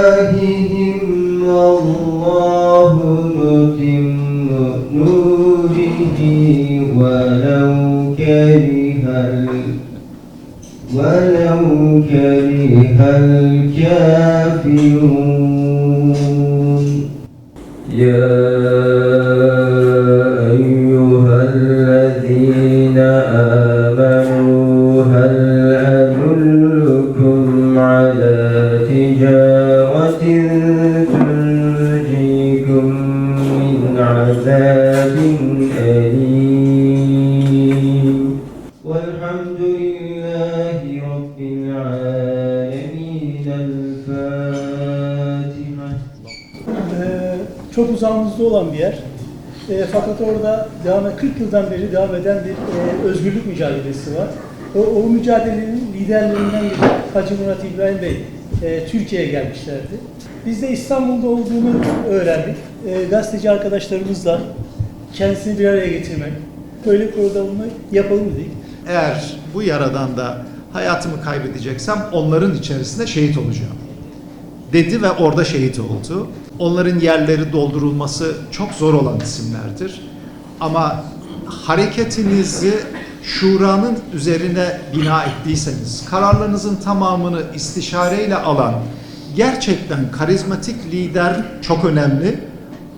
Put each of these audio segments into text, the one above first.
بأفواههم والله متم نوره ولو كره الكافرون يا أيها الذين آمنوا هل أدلكم على تجارة تنجيكم من عذاب أليم والحمد لله رب العالمين الفاتحة. Çok uzağımızda olan bir yer. Fakat orada 40 yıldan beri devam eden bir özgürlük mücadelesi var. O mücadelenin liderlerinden biri Hacı Murat İbrahim Bey Türkiye'ye gelmişlerdi. Biz de İstanbul'da olduğunu öğrendik. Gazeteci arkadaşlarımızla kendisini bir araya getirmek, böyle programını yapalım dedik. Eğer bu yaradan da hayatımı kaybedeceksem onların içerisinde şehit olacağım dedi ve orada şehit oldu. Onların yerleri doldurulması çok zor olan isimlerdir. Ama hareketinizi şuranın üzerine bina ettiyseniz, kararlarınızın tamamını istişareyle alan, gerçekten karizmatik lider çok önemli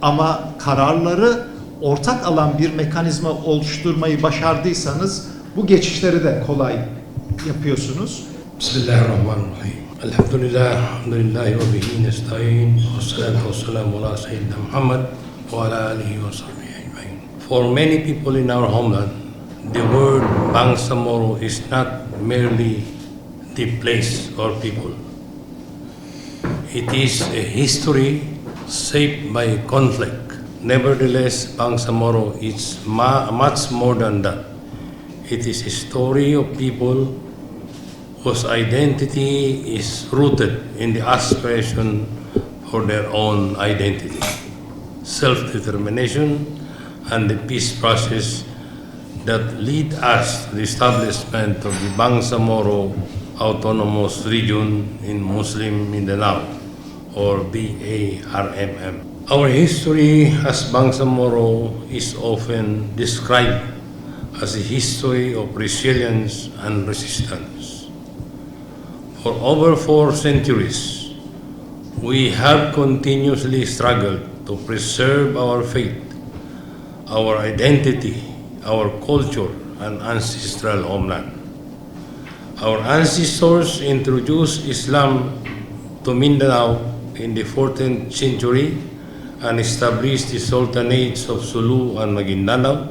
ama kararları ortak alan bir mekanizma oluşturmayı başardıysanız bu geçişleri de kolay yapıyorsunuz. Bismillahirrahmanirrahim. Elhamdülillahi ve bihi nesta'in. Vessalatu vesselamu ala seyyidina Muhammed ve ala alihi ve sahbihi ecmaîn. For many people in our homeland, the word Bangsamoro is not merely the place or people. It is a history shaped by conflict. Nevertheless, Bangsamoro is much more than that. It is a story of people whose identity is rooted in the aspiration for their own identity, self-determination, and the peace process that lead us to the establishment of the Bangsamoro Autonomous Region in Muslim Mindanao, or BARMM. Our history as Bangsamoro is often described as a history of resilience and resistance. For over 4 centuries, we have continuously struggled to preserve our faith, our identity, our culture, and ancestral homeland. Our ancestors introduced Islam to Mindanao in the 14th century and established the sultanates of Sulu and Maguindanao,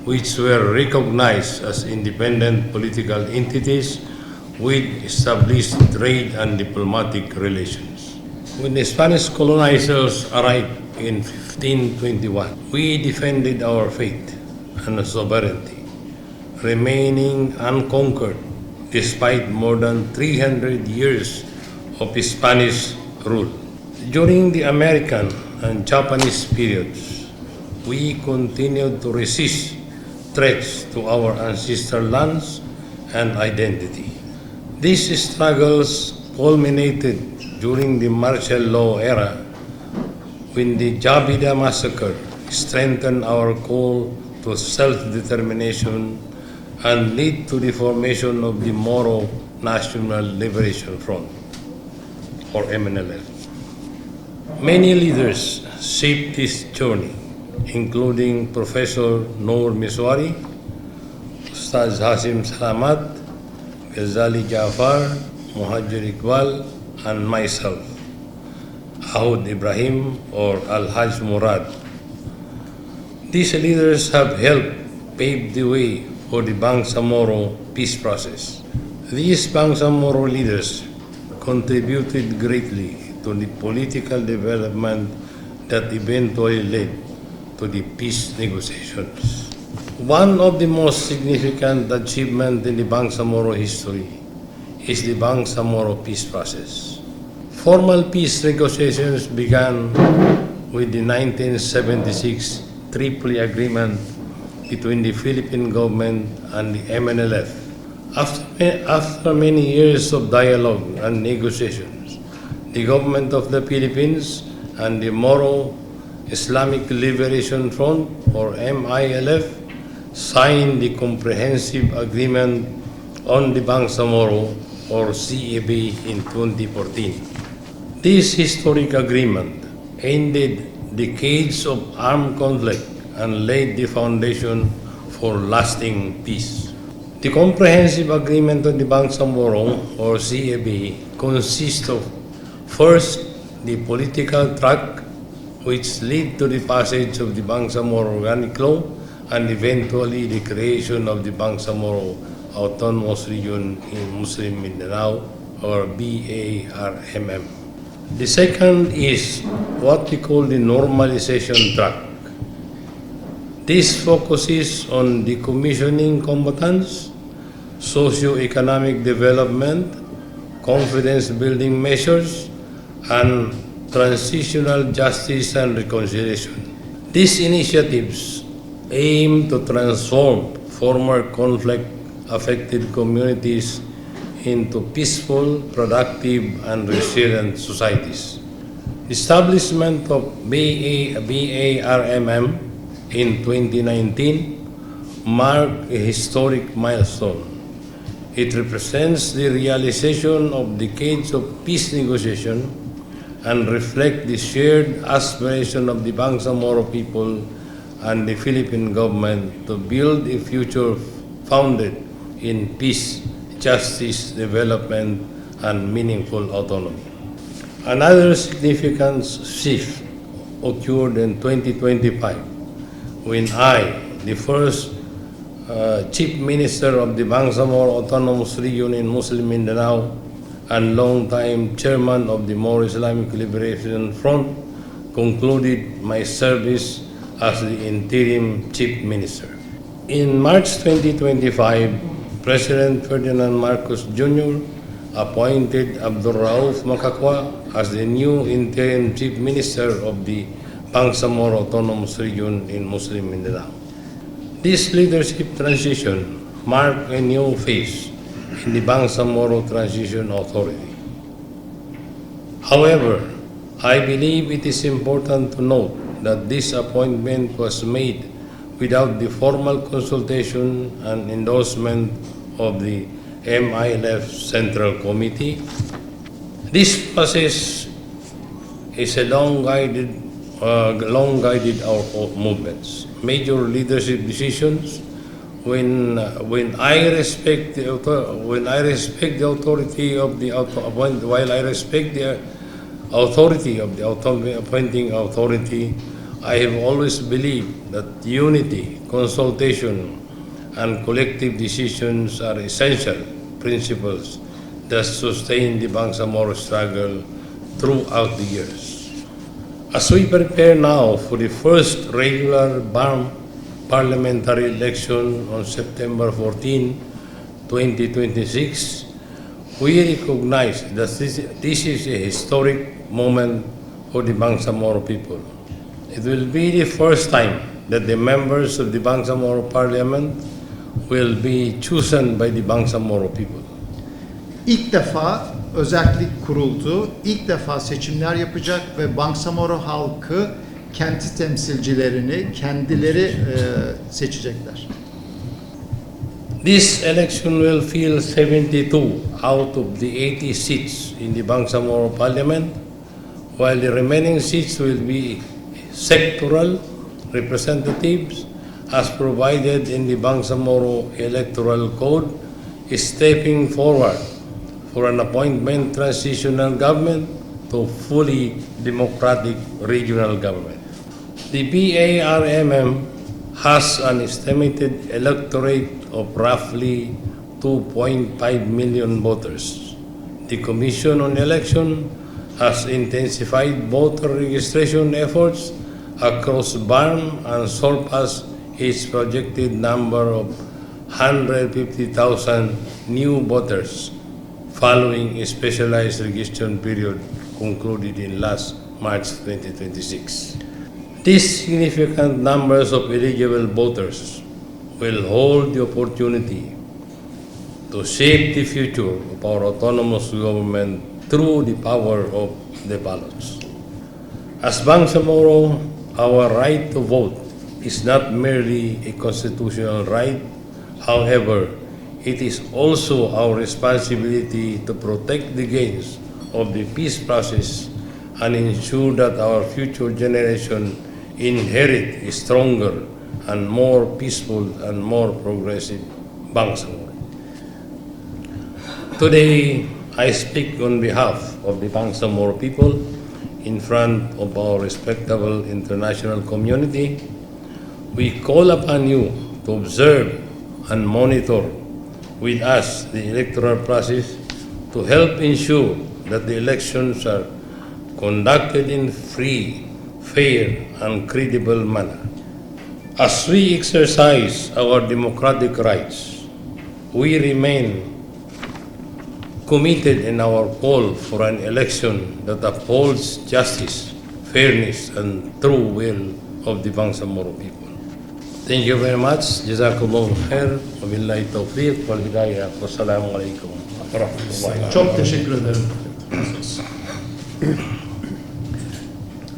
which were recognized as independent political entities with established trade and diplomatic relations. When the Spanish colonizers arrived in 1521, we defended our faith and sovereignty, remaining unconquered despite more than 300 years of Spanish rule. During the American and Japanese periods, we continued to resist threats to our ancestral lands and identity. These struggles culminated during the martial law era when the Jabida massacre strengthened our call to self-determination and led to the formation of the Moro National Liberation Front, or MNLF. Many leaders shaped this journey, including Professor Noor Miswari, Ustaz Hasim Salamat, Ghazali Jafar, Muhajir Iqbal, and myself, Ahud Ibrahim or Al-Hajj Murad. These leaders have helped pave the way for the Bangsamoro peace process. These Bangsamoro leaders contributed greatly to the political development that eventually led to the peace negotiations. One of the most significant achievements in the Bangsamoro history is the Bangsamoro peace process. Formal peace negotiations began with the 1976 Tripoli Agreement between the Philippine government and the MNLF. After many years of dialogue and negotiations, the government of the Philippines and the Moro Islamic Liberation Front, or MILF, signed the Comprehensive Agreement on the Bangsamoro, or CAB, in 2014. This historic agreement ended decades of armed conflict and laid the foundation for lasting peace. The Comprehensive Agreement on the Bangsamoro, or CAB, consists of, first, the political track which led to the passage of the Bangsamoro Organic Law and eventually the creation of the Bangsamoro Autonomous Region in Muslim Mindanao, or BARMM. The second is what we call the normalization track. This focuses on decommissioning combatants, socio-economic development, confidence-building measures, and transitional justice and reconciliation. These initiatives aim to transform former conflict-affected communities into peaceful, productive, and resilient societies. Establishment of BARMM in 2019 marked a historic milestone. It represents the realization of decades of peace negotiation and reflects the shared aspiration of the Bangsamoro people and the Philippine government to build a future founded in peace, justice, development, and meaningful autonomy. Another significant shift occurred in 2025 when I, the first Chief Minister of the Bangsamoro Autonomous Region in Muslim Mindanao and longtime Chairman of the Moro Islamic Liberation Front, concluded my service as the Interim Chief Minister. In March 2025, President Ferdinand Marcos Jr. appointed Abdul Rauf Makakwa as the new Interim Chief Minister of the Bangsamoro Autonomous Region in Muslim Mindanao. This leadership transition marked a new phase in the Bangsamoro Transition Authority. However, I believe it is important to note that this appointment was made without the formal consultation and endorsement of the MILF Central Committee. This process is a long-guided our movements. Major leadership decisions, when I respect the authority of the appointing authority, I have always believed that unity, consultation, and collective decisions are essential principles that sustain the Bangsamoro struggle throughout the years. As we prepare now for the first regular parliamentary election on September 14, 2026, we recognize that this is a historic moment for the Bangsamoro people. It will be the first time that the members of the Bangsamoro Parliament will be chosen by the Bangsamoro people. İlk defa özellik kuruldu, ilk defa seçimler yapacak ve Bangsamoro halkı kendi temsilcilerini kendileri seçecekler. This election will fill 72 out of the 80 seats in the Bangsamoro Parliament, while the remaining seats will be sectoral representatives as provided in the Bangsamoro Electoral Code, stepping forward for an appointment transitional government to fully democratic regional government. The BARMM has an estimated electorate of roughly 2.5 million voters. The Commission on Election has intensified voter registration efforts across BARM and surpassed its projected number of 150,000 new voters following a specialized registration period concluded in last March 2026. These significant numbers of eligible voters will hold the opportunity to shape the future of our autonomous government through the power of the ballots. As Bangsamoro, our right to vote is not merely a constitutional right. However, it is also our responsibility to protect the gains of the peace process and ensure that our future generation inherit a stronger and more peaceful and more progressive Bangsamoro. Today, I speak on behalf of the Bangsamoro people in front of our respectable international community. We call upon you to observe and monitor with us the electoral process to help ensure that the elections are conducted in free, fair, and credible manner. As we exercise our democratic rights, we remain committed in our call for an election that upholds justice, fairness, and true will of the Bangsamoro people. Thank you very much. Jazakumullah khair. Wabillahi tawfiq wal hidayah. Wassalamu alaikum wa rahmatullahi. Çok teşekkür ederim.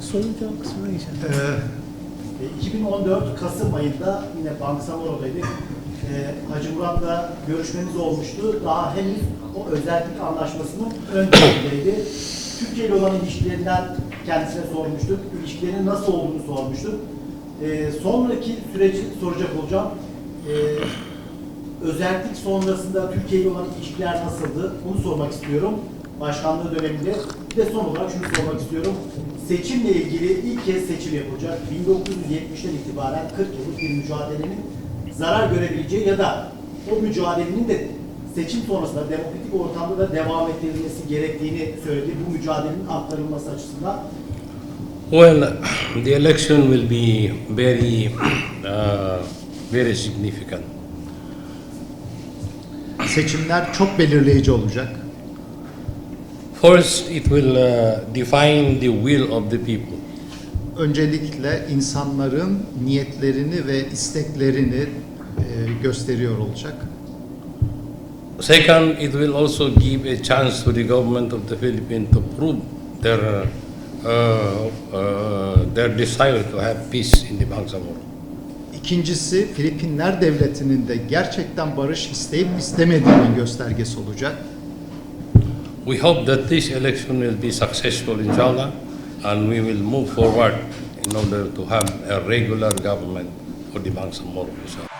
Sorun cevap kısmına geçelim. 2014 Kasım ayında yine Bangsamoro'daydık. Hacı Murat'la görüşmemiz olmuştu. Daha henüz o özellik anlaşmasının ön dönemindeydi. Türkiye ile olan ilişkilerinden kendisine sormuştuk. İlişkilerin nasıl olduğunu sormuştuk. Sonraki süreci soracak olacağım. Özellik sonrasında Türkiye ile olan ilişkiler nasıldı? Bunu sormak istiyorum. Başkanlığı döneminde. Bir de son olarak şunu sormak istiyorum. Seçimle ilgili ilk kez seçim yapılacak. 1970'ten itibaren 40 yıllık bir mücadelenin zarar görebileceği ya da o mücadelenin de seçim sonrasında demokratik ortamda da devam ettirilmesi gerektiğini söyledi. Bu mücadelenin aktarılması açısından. Well, the election will be very significant. Seçimler çok belirleyici olacak. First, it will define the will of the people. Öncelikle insanların niyetlerini ve isteklerini gösteriyor olacak. Second, it will also give a chance to the government of the Philippines to prove their desire to have peace in the Bangsamoro. İkincisi, Filipinler devletinin de gerçekten barış isteyip istemediğinin göstergesi olacak. We hope that this election will be successful, inshallah, and we will move forward in order to have a regular government for the Bangsamoro, inshallah.